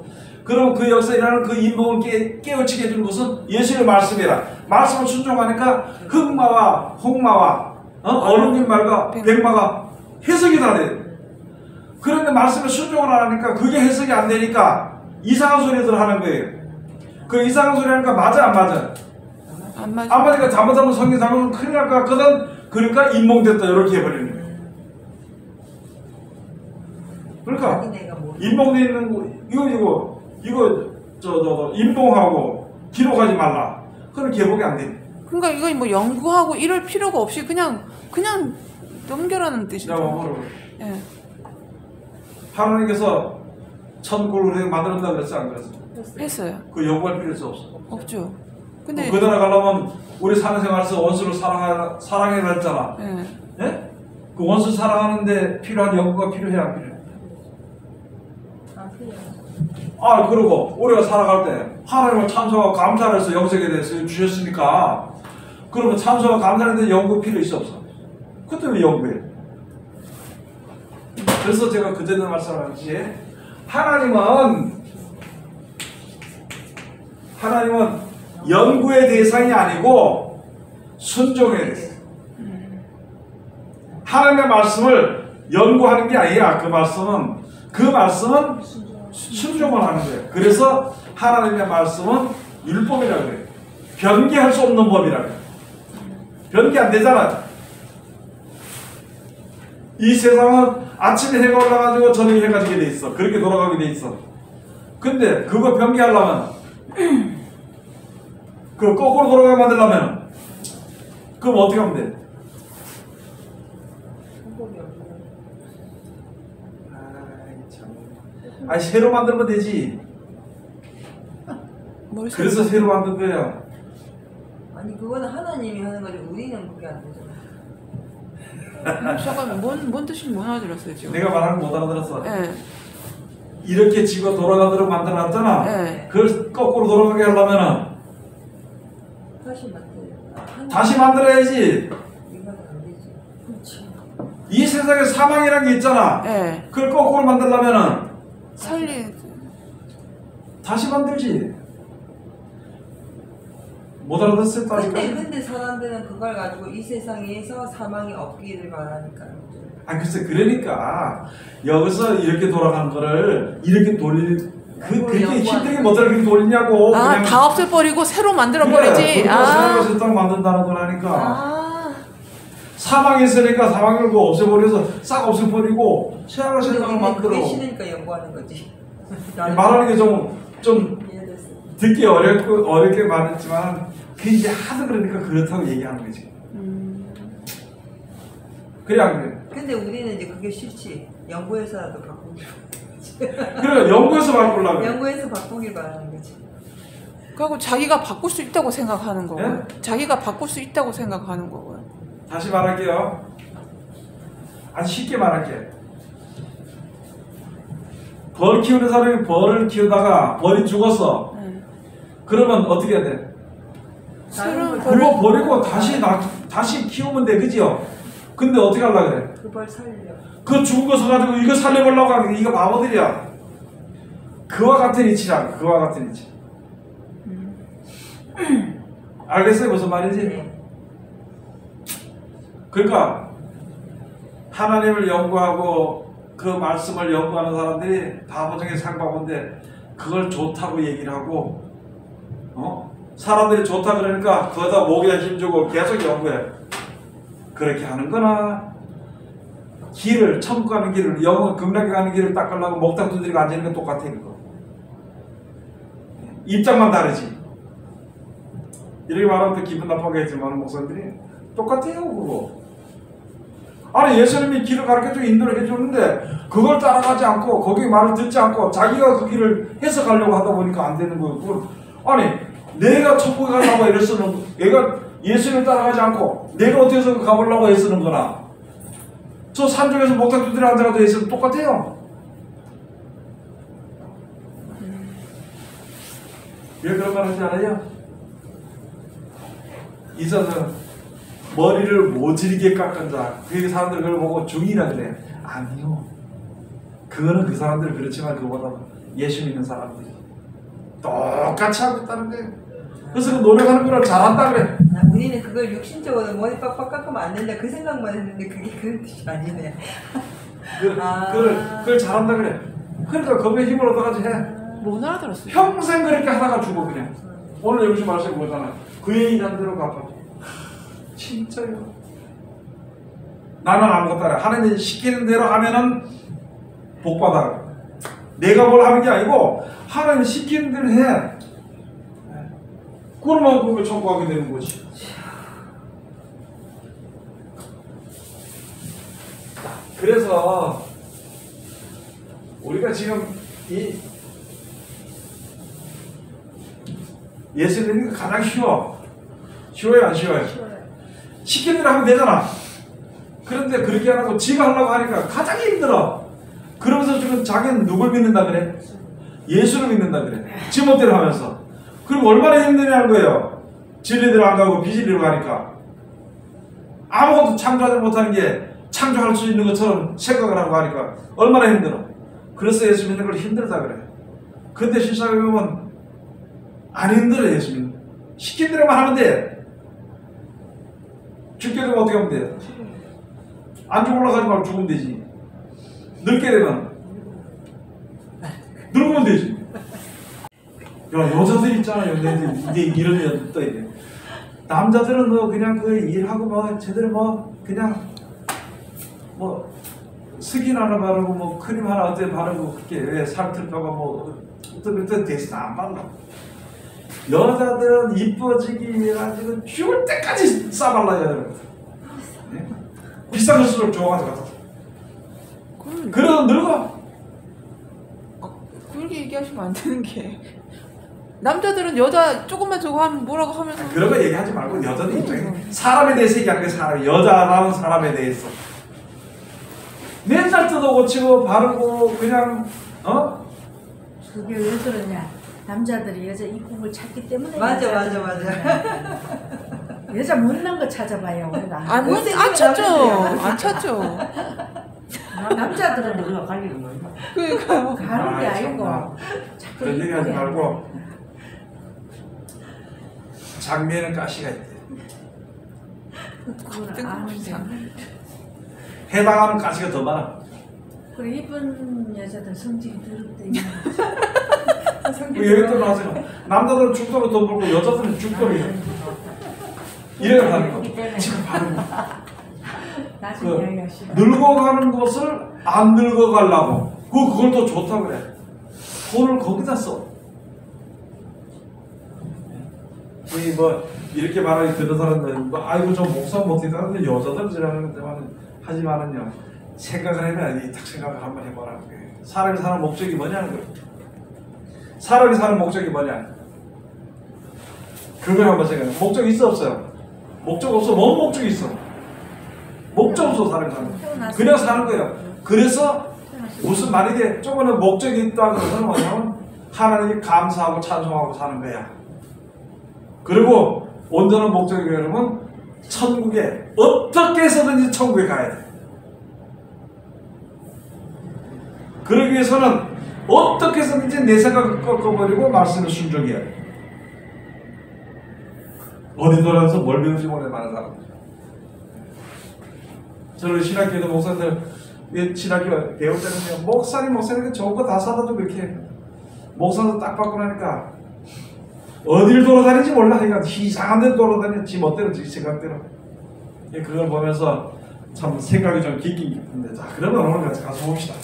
그럼 그 역사에 일어나는 그 인봉을 깨우치게 해주는 것은 예수의 말씀이라. 말씀을 순종하니까 흑마와 홍마와 어른인 말과 백마가 해석이 다 돼. 그런데 말씀에 순종을 안 하니까 그게 해석이 안 되니까 이상한 소리들 하는 거예요. 그 이상한 소리 하니까 맞아 안 맞아? 안 맞아. 안 맞으니까 잘못하면 성경 잘못하면 큰일 날 것 같거든. 그러니까 인봉됐다 이렇게 해버리는 거예요. 그러니까 인봉돼 있는 거 이거 인봉하고 기록하지 말라. 그럼 개복이 안 돼. 그러니까 이거 뭐 연구하고 이럴 필요가 없이 그냥 넘겨라는 뜻이죠. 예. 하나님께서 천국을 만든다 그랬어 안 그랬어? 했어요. 그 연구할 필요 없어. 없죠. 근데 그 나라 가려면 우리 사는 생활에서 원수를 사랑해라 했잖아. 예. 예? 그 원수 사랑하는데 필요한 연구가 필요해 안 필요해? 그리고 우리가 살아갈 때 하나님을 참소하고 감사를 해서 영생에 대해서 주셨으니까 그러면 참소하고 감사하는데 연구 필요 있어 없어? 그때 왜 연구해? 그래서 제가 그전에 말씀하셨지 하나님은 연구의 대상이 아니고 순종의 대상. 하나님의 말씀을 연구하는 게 아니야. 그 말씀은 순종을 하는 거예요. 그래서 하나님의 말씀은 율법이라고 해요. 변개할 수 없는 법이라고 해요. 변개 안 되잖아. 이 세상은 아침에 해가 올라가지고 저녁에 해가 지게 돼 있어. 그렇게 돌아가게 돼 있어. 근데 그거 변개하려면 그 거꾸로 돌아가게 만들려면 그럼 어떻게 하면 돼? 새로 만들면 되지. 그래서 새로 만든 거야. 아니 그거는 하나님이 하는 거지 우리는 그게 안 되잖아. 잠깐만 뭔 뜻인지 못 알아들었어요 지금. 내가 말하는 거 못 알아들었어. 예. 이렇게 지가 돌아가도록 만들어놨잖아. 예. 그걸 거꾸로 돌아가게 하려면은 다시 만들어야지. 이건 안 되지. 그렇지. 이 세상에 사망이라는 게 있잖아. 예. 그걸 거꾸로 만들려면은 다시 만들지. 못 알아듣을 거 아닐까? 근데 사람들은 그걸 가지고 이 세상에서 사망이 없기를 바라니까요. 글쎄 그러니까 여기서 이렇게 돌아가는 거를 이렇게 그렇게 힘들게 뭐들 그렇게 돌리냐고. 그냥 다 없애버리고 새로 만들어버리지. 새로 세상 만든다는 거라니까. 사망이 있으니까 사망을 없애버려서 싹 없애버리고 새로운 세상을 만들어. 그게 싫으니까 연구하는 거지. 말하는 게 좀 듣기 어렵게 말했지만 그게 이제 하도 그러니까 그렇다고 얘기하는 거지. 그냥 근데 우리는 이제 그게 싫지. 연구해서라도 바꾸기. 그래 연구해서 바꾸려고 그래. 연구해서 바꾸길 바라는 거지. 그리고 자기가 바꿀 수 있다고 생각하는 거고요. 예? 자기가 바꿀 수 있다고 생각하는 거고요. 다시 말할게요. 아주 쉽게 말할게. 벌 키우는 사람이 벌을 키우다가 벌이 죽었어. 그러면 어떻게 해야 돼? 새로운 그거 버리고 다시 키우면 돼, 그지요? 근데 어떻게 하려고 그래? 그 벌 살려. 그 죽은 거 사가지고 이거 살려보려고 하는 게 이거 바보들이야. 그와 같은 이치라, 그와 같은 이치. 알겠어요? 무슨 말인지? 네. 그러니까 하나님을 연구하고 그 말씀을 연구하는 사람들이 바보 중에 상바보인데 그걸 좋다고 얘기를 하고 사람들이 좋다 그러니까 그거다 목에 힘주고 계속 연구해. 그렇게 하는 거나 길을 천국 가는 길을 영원 극락에 가는 길을 닦으려고 목탁 두드리고 앉아있는 건 똑같아. 그거 입장만 다르지. 이렇게 말하면 또 기분 나쁘겠지만 목사님들이 똑같아요 그거. 아니 예수님이 길을 가르쳐주고 인도를 해주는데 그걸 따라가지 않고 거기 말을 듣지 않고 자기가 그 길을 해석하려고 하다 보니까 안 되는 거예요. 그걸 아니 내가 천국에 가려고 애쓰는 얘가 예수님을 따라가지 않고 내가 어떻게 해서 가보려고 애쓰는 거나 저 산중에서 목탁 두드려 앉아가도 애쓰면 똑같아요. 왜 그런 말 하지 않아요? 이사는 머리를 모질게 깎은 자, 그 사람들 그걸 보고 중이라 그래. 아니요. 그거는 그 사람들 그렇지만 그보다 예수 믿는 사람들이 똑같이 하고 있다는 거예요. 그래서 그 노력하는 걸 잘한다 그래. 우리는 그걸 육신적으로 머리 빡빡 깎으면 안 된다 그 생각만 했는데 그게 그런 뜻이 아니네. 그걸 잘한다 그래. 그러니까 겁에 힘을 얻어가지고 해. 못 알아들었어요. 평생 그렇게 하다가 죽어 그냥. 오늘 여기서 말씀 보잖아. 그 얘기한 대로 갚아. 진짜요. 나는 아무것도 안 해. 하나님 시키는 대로 하면은 복 받아. 내가 뭘 하는 게 아니고 하나님 시키는 대로 해. 그러면 그걸 천국하게 되는 거지. 그래서 우리가 지금 이 예수님이 가장 쉬워. 쉬워요, 안 쉬워요? 시키는 대로 하면 되잖아. 그런데 그렇게 안 하고 지가 하려고 하니까 가장 힘들어. 그러면서 지금 자기는 누굴 믿는다 그래? 예수를 믿는다 그래. 지멋대로 하면서. 그럼 얼마나 힘드냐는 거예요. 진리대로 안 가고 비진리로 가니까. 아무것도 창조하지 못하는 게 창조할 수 있는 것처럼 생각을 하고 하니까 얼마나 힘들어. 그래서 예수 믿는 걸 힘들다 그래. 근데 실상에 보면 안 힘들어. 예수 믿는 시킨 대로만 하면 돼. 죽게 되면 어떻게 하면 돼? 안 죽어 올라가지 말고 죽으면 되지. 늙게 되면 늙으면 되지. 야, 여자들 있잖아요. 이제 이런 여자도 있네. 남자들은 뭐 그냥 그 일하고 뭐 제대로 뭐 그냥 뭐 스킨 하나 바르고 뭐 크림 하나 어때 바르고 그렇게 왜 살뜰까봐 뭐 어떤 때 대신 안 발라. 여자들은 이뻐지기 위해 가지고 죽을 때까지 싸발라야 되는 네? 비싼 걸수록 좋아가지고 갖다. 그러다 늙어. 그렇게 얘기하시면 안 되는 게 남자들은 여자 조금만 저거 하면 뭐라고 하면서 그런 거 얘기하지 말고 여자들 입장에 사람에 대해서 얘기하는 게 사람, 여자라는 사람에 대해서 맨날 뜯어고치고 바르고 그냥 그게 왜 그러냐? 남자들이 여자 이쁨을 찾기 때문에. 맞아. 여자 못난 거 찾아봐요. 우리가 안 못생긴 찾죠. 남자들이야. 안 찾죠. 남자들은 우리가 갈리는 거야. 그러니까요. 가는 게 아니고 정말. 자꾸 그런 얘기 하지 이쁘게 말고 장미에는 가시가 있대. 뜬금없이 해당하는 가시가 더 많아. 그래 이쁜 여자들 성질이 더럽대. 여기 또 나와서 남자들은 죽도록 돈 벌고 여자들은 죽도록 이래야 하는 거. 지금 바로 나중에 이야기하시라. 늙어가는 것을 안 늙어가려고 그걸 또 좋다 그래. 돈을 거기다 써. 이 뭐 이렇게 말하기 듣는 사람들은 뭐 아이고 저 목사 못했다는데 여자들 지라는 데만 하지만은요, 생각을 해봐야지. 딱 생각을 한번 해보라는 거예요. 사람이 사는 목적이 뭐냐는 거예요. 사람이 사는 목적이 뭐냐. 그걸 한번 생각해. 목적이 있어 없어요? 목적 없어. 뭔 목적이 있어? 목적 없어 사람이 사는 거. 그냥 사는 거예요. 그래서 무슨 말이 돼? 조금은 목적이 있다 그러면 뭐냐면 하나님이 감사하고 찬송하고 사는 거야. 그리고 온전한 목적이 그러면 천국에 어떻게 해서든지 천국에 가야 돼. 그러기 위해서는 어떻게 해서든지 내 생각을 꺾어버리고 말씀을 순종해야 돼. 어디 돌아가서 뭘 배우지 못해 많은 사람들. 저는 신학교에도 목사들 신학교 배울 때는 목사님 좋은 거 다 사다 주고 이렇게 목사도 딱 받고 나니까 어딜 돌아다니는지 몰라. 그러니까 이상한 데 돌아다니는 지 멋대로 지 생각대로. 그걸 보면서 참 생각이 좀 깊긴 깊은데. 자, 그러면 오늘 같이 가서 봅시다.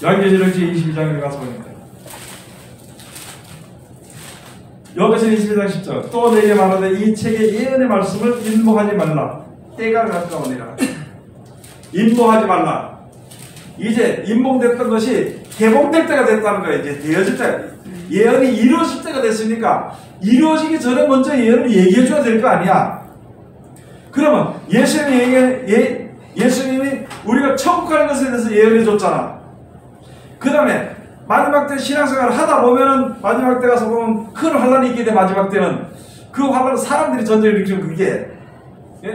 요한계시록 제22장에 가서 보니까 요한계시록 22장 10절 또 내게 말하되 이 책의 예언의 말씀을 인봉하지 말라. 때가 가까우니라. 인봉하지 말라. 이제 인봉됐던 것이 개봉될 때가 됐다는 거예요. 이제 되어질 때. 예언이 이루어질 때가 됐으니까 이루어지기 전에 먼저 예언을 얘기해 줘야 될 거 아니야. 그러면 예수님이 우리가 천국 가는 것에 대해서 예언해 줬잖아. 그 다음에 마지막 때 신앙생활을 하다 보면은 마지막 때 가서 보면 큰 환란이 있게 돼. 마지막 때는 그 환란은 사람들이 전쟁을 일으키는 그게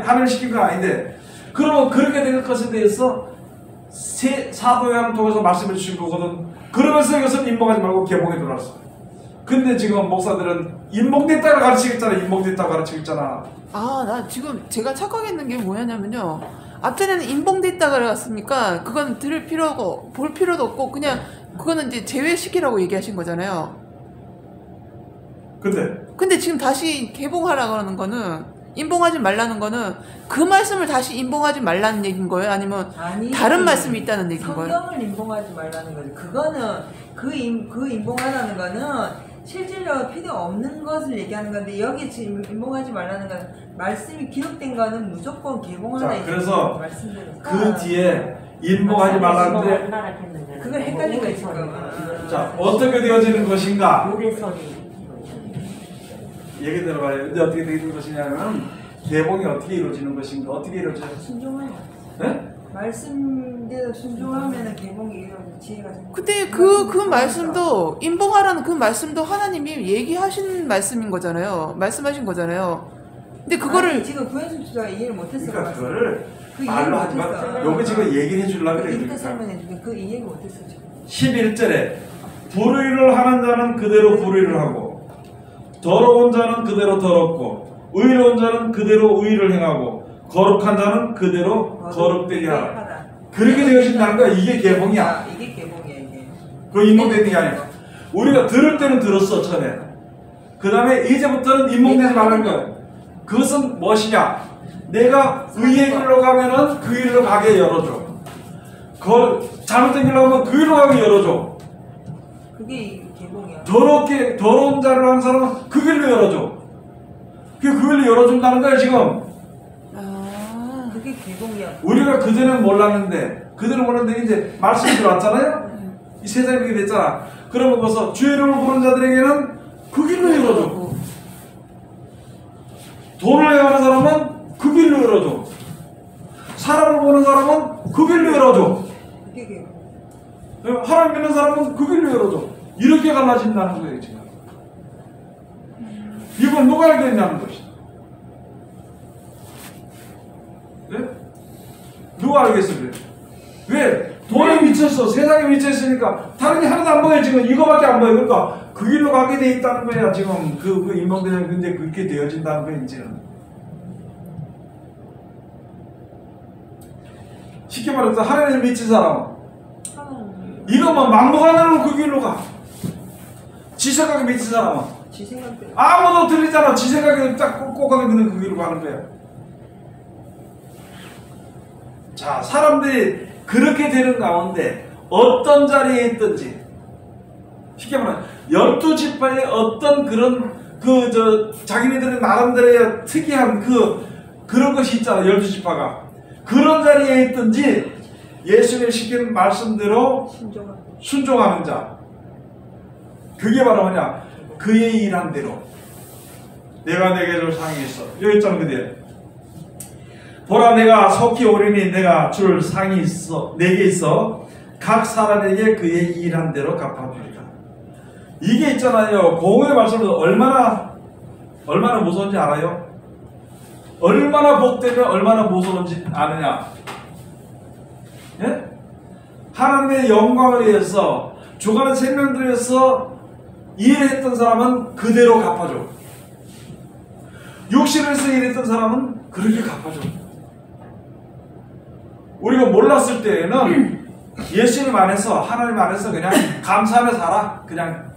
하늘 시킨 건 아닌데, 그러면 그렇게 될 것에 대해서 사도 요한을 통해서 말씀해 주신 거거든. 그러면서 이것은 인봉하지 말고 개봉에 들어왔어. 근데 지금 목사들은 인봉됐다고 가르치고 있잖아. 인봉됐다고 가르치고 있잖아. 아, 나 지금 제가 착각했는 게 뭐냐면요. 앞전에는 인봉됐다 그랬으니까 그건 들을 필요고 볼 필요도 없고 그냥 그거는 이제 제외시키라고 얘기하신 거잖아요. 근데 지금 다시 개봉하라 그러는 거는, 인봉하지 말라는 거는 그 말씀을 다시 인봉하지 말라는 얘기인 거예요? 아니면 다른 말씀이 있다는 얘기인 거예요? 성경을 인봉하지 말라는 거지. 그거는 그 인봉하라는 거는 실질적으로 필요 없는 것을 얘기하는 건데, 여기 지금 인봉하지 말라는 건 말씀이 기록된 거는 무조건 개봉하라. 자, 그래서 그 뒤에 인봉하지 말라는데 그걸 헷갈린 거예요 지금. 자, 어떻게 되어지는 것인가? 얘기 들어봐요. 근데 어떻게 되어지는 것이냐면 개봉이 어떻게 이루어지는 것인가? 어떻게 이루어져요? 순종하요. 네? 말씀대로 순종하면 개봉이 이루어져. 지혜가 생겨. 근데 그 말씀도, 인봉하라는 그 말씀도 하나님이 얘기하신 말씀인 거잖아요. 말씀하신 거잖아요. 근데 그거를 아니, 지금 구현수 씨가 이해를 못했어요. 그러니까 그거를 그 말로 이해를 하지만 못했어. 여기 지금 얘기를 해주려고 그래. 인터 그러니까. 설명해주면 그 이해를 못했어 지금. 11절에 불의를 하는 자는 그대로 불의를 하고 더러운 자는 그대로 더럽고 의로운 자는 그대로 의를 행하고 거룩한 자는 그대로 거룩되게 하라. 그렇게 되어진다는 거야. 이게 개봉이야. 이게 개봉이야 이게. 그 인봉되는 게 아니야. 우리가 들을 때는 들었어 처음에. 그 다음에 이제부터는 인봉되지 말라는 거야. 그것은 무엇이냐? 내가 의의 길로 가면은 그 길로 가게 열어줘. 잘못된 길로 가면 그 길로 가게 열어줘. 그게 개봉이야. 더러운 자를 하는 사람은 그 길로 열어줘. 그 길로 열어준다는 거야 지금. 그게 개봉이야. 우리가 그전에는 몰랐는데 이제 말씀이 들어왔잖아요. 이 세상이 그렇게 됐잖아. 그러면 벌써 주의 이름을 부르는 자들에게는 그 길로 열어줘. 돈을 행하는 사람은 그 길로 열어줘. 사람을 보는 사람은 그 길로 열어줘. 그게 개봉. 하나님 믿는 사람은 그 길로 열어줘. 이렇게 갈라진다는 거예요 지금. 이건 누가 알겠냐는 것이다. 네? 누가 알겠어요? 왜? 돈에 미쳤어. 세상에 미쳤으니까 다른 게 하나도 안 보여. 지금 이거밖에 안 보여. 그러니까 그 길로 가게 돼 있다는 거야 지금. 그 인봉되는. 근데 그렇게 되어진다는 거야 이제는. 쉽게 말해서 하나님을 미친 사람은 이거만 막무가내로 그 길로 가. 지 생각에 미친 사람은 지 생각대로. 아무도 들리잖아. 지 생각에 딱 꼭 있는 그 길로 가는 거야. 자, 사람들이 그렇게 되는 가운데 어떤 자리에 있든지, 쉽게 말하면 12지파의 어떤 그런 자기네들의 나름대로의 특이한 그런 것이 있잖아. 12지파가 그런 자리에 있든지 예수님이 시킨 말씀대로 순종하는 자. 그게 바로 뭐냐? 그의 일한 대로 내가 내게 줄 상이 있어. 여기 있잖아. 그대 보라, 내가 속히 오리니 내가 줄 상이 있어 내게 있어 각 사람에게 그의 일한 대로 갚아주리라. 이게 있잖아요. 공의의 말씀은 얼마나 무서운지 알아요? 얼마나 복되면 얼마나 무서운지 아느냐? 예? 하나님의 영광을 위해서 주관의 생명들을 위해서 일을 했던 사람은 그대로 갚아줘. 육신에서 일했던 사람은 그렇게 갚아줘. 우리가 몰랐을 때에는 예수님 안에서, 하나님 안에서 그냥 감사하며 살아. 그냥.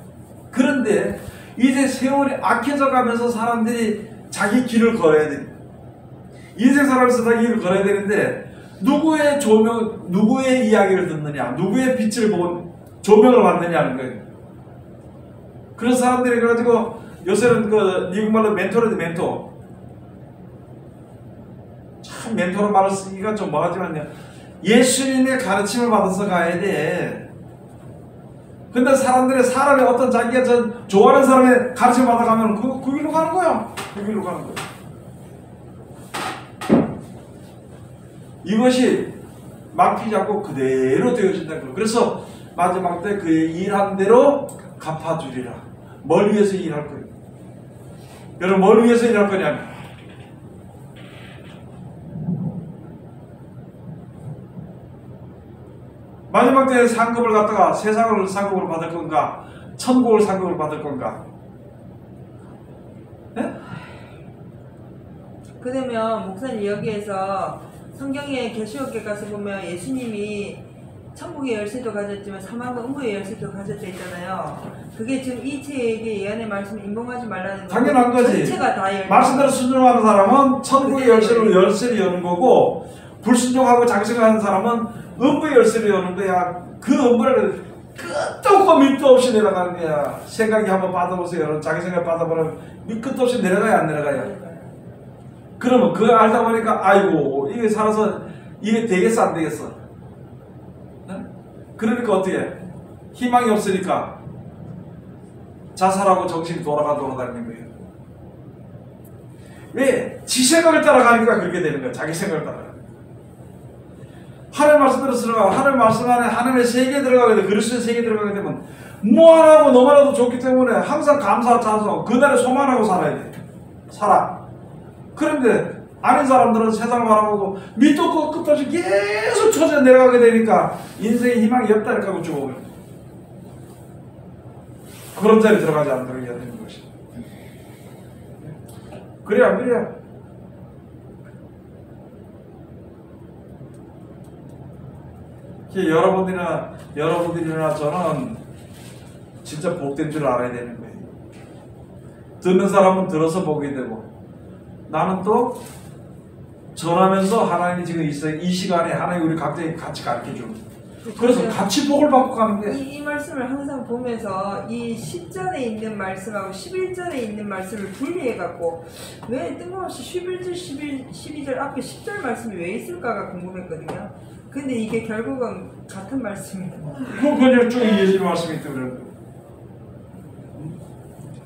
그런데 이제 세월이 악해져 가면서 사람들이 자기 길을 걸어야 돼. 인생 살아면서 자기 길을 걸어야 되는데 누구의 조명, 누구의 이야기를 듣느냐, 누구의 빛을 보고 조명을 받느냐는 거예요. 그런 사람들이 그래가지고 요새는 그 미국말로 멘토라도 멘토. 참 멘토로 말을 쓰기가 좀 뭐하지만요. 예수님의 가르침을 받아서 가야 돼. 근데 사람이 어떤 자기가 좋아하는 사람의 가르침을 받아가면 그 길로 가는 거야. 그 길로 가는 거야. 이것이 막히지 않고 그대로 되어진다는 거예요. 그래서 마지막 때 그의 일한 대로 갚아주리라. 뭘 위해서 일할 거예요? 여러분, 뭘 위해서 일할 거냐면 마지막 때에 상급을 갖다가 세상을 상급으로 받을 건가, 천국을 상급으로 받을 건가? 네? 그러면 목사님 여기에서 성경에 계시록에 가서 보면 예수님이 천국의 열쇠도 가졌지만 사망과 음부의 열쇠도 가졌다 있잖아요. 그게 지금 이 책의 예언의 말씀을 인봉하지 말라는 거. 당연한 거지. 전체가 다 열쇠. 말씀대로 순종하는 사람은 천국의 열쇠를 여는 거고, 불순종하고 장생하는 사람은 음부의 열쇠를 여는 거야. 그 음부를 끝도 없고 밑도 없이 내려가는 거야. 생각이 한번 받아보세요. 자기 생각 받아보면 밑끝도 없이 내려가야 안 내려가요. 그러면 그거 알다 보니까 아이고 이게 살아서 이게 되겠어 안 되겠어? 네? 그러니까 어떻게 해? 희망이 없으니까 자살하고 정신이 돌아다니는 거예요. 왜? 지 생각을 따라가니까 그렇게 되는 거야. 자기 생각을 따라가. 하나님 말씀대로 들어가. 하나님 말씀 안에 하나님의 세계에 들어가게 돼. 그리스도의 세계에 들어가게 되면 무한하고 너무나도 좋기 때문에 항상 감사와 찬송, 그날에 소망하고 살아야 돼. 살아. 그런데 아닌 사람들은 세상을 바라보고 밑도 없고 끝도 없이 계속 처져 내려가게 되니까 인생에 희망이 없다 이렇게 하고 죽어버려. 그런 자리에 들어가지 않도록 해야 되는 것이. 그래 안 그래요? 여러분들이나 저는 진짜 복된 줄 알아야 되는 거예요. 듣는 사람은 들어서 보게 되고, 나는 또 전하면서 하나님이 지금 이 시간에 하나님 우리 각자에게 같이 가르쳐주는, 그래서 같이 복을 받고 가는 거예요. 이 말씀을 항상 보면서 이 10절에 있는 말씀하고 11절에 있는 말씀을 분리해갖고 왜 뜬금없이 11절, 12절 앞에 10절 말씀이 왜 있을까가 궁금했거든요. 근데 이게 결국은 같은 말씀이에요. 그건 쭉 예수님 말씀이 때문에.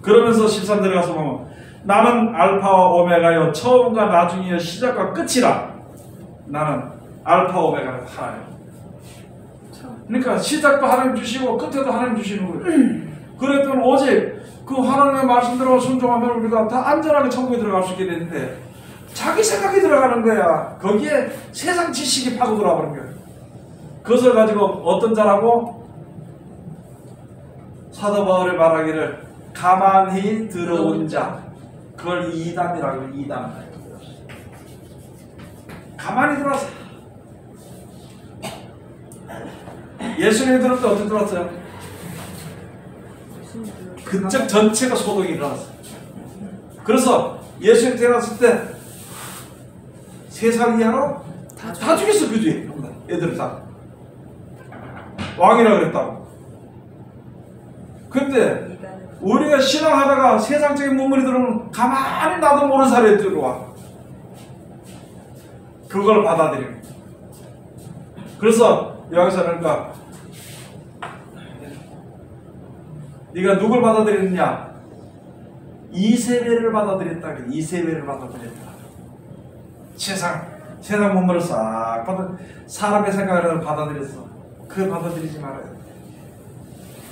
그러면서 13절에 가서 보면 나는 알파와 오메가요 처음과 나중이요 시작과 끝이라. 나는 알파 오메가는 하나님. 그러니까 시작도 하나님 주시고 끝에도 하나님 주시는 거예요. 그랬더니 오직 그 하나님의 말씀대로 순종하면 우리가 다 안전하게 천국에 들어갈 수 있게 되는데 자기 생각이 들어가는 거야. 거기에 세상 지식이 파고 들어가는 거야. 그것을 가지고 어떤 자라고 사도 바울이 말하기를 가만히 들어온 자, 그걸 이단이라고 해요. 이단. 가만히 들어왔어. 예수님이 들을 때 어떻게 들어왔어요? 그쪽 전체가 소동이 일어났어. 그래서 예수님이 태어났을 때 세상 이하로 다 죽였어. 그 뒤에 애들을 다 왕이라 그랬다고. 근데 우리가 신앙하다가 세상적인 문물이 들어오면 가만히 나도 모르는 사람이 들어와. 그걸 받아들입니다. 그래서 여기서 그러니까 네가 누굴 받아들였느냐? 이세벨을 받아들였다. 이세벨을 받아들였다. 세상 문물을 싹 사람의 생각을 받아들였어. 그걸 받아들이지 말아요.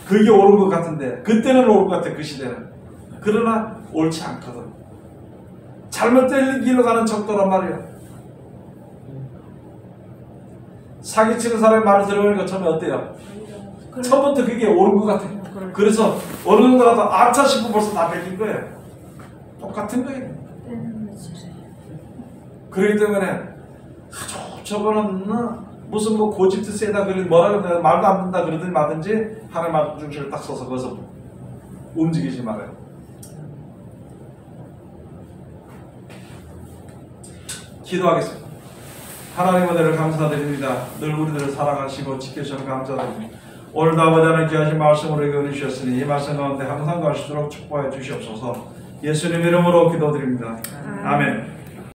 그게 옳은 것 같은데 그때는 옳은 것 같아. 그 시대는. 그러나 옳지 않거든. 잘못된 길로 가는 척도란 말이야. 사기치는 사람의 말을 들어보니까 처음에 어때요? 처음부터 그게 옳은 것 같아. 그래서 어느 정도 가서 아차 싶으면 벌써 다 뺏긴 거예요. 똑같은 거예요. 그렇기 때문에 저거는 무슨 뭐 고집도 세다 그러든 뭐라 그러든 말도 안 듣는다 그러든 마든지 하나님 말 중심을 딱 서서 거기서 움직이지 말아요. 기도하겠습니다. 하나님 은혜를 감사드립니다. 늘 우리들을 사랑하시고 지켜주셔서 감사드립니다. 오늘도 아버지 하나님 귀하신 말씀으로 이끌어 주셨으니 이 말씀 가운데 항상 가시도록 축복해 주시옵소서. 예수님 이름으로 기도드립니다. 아멘.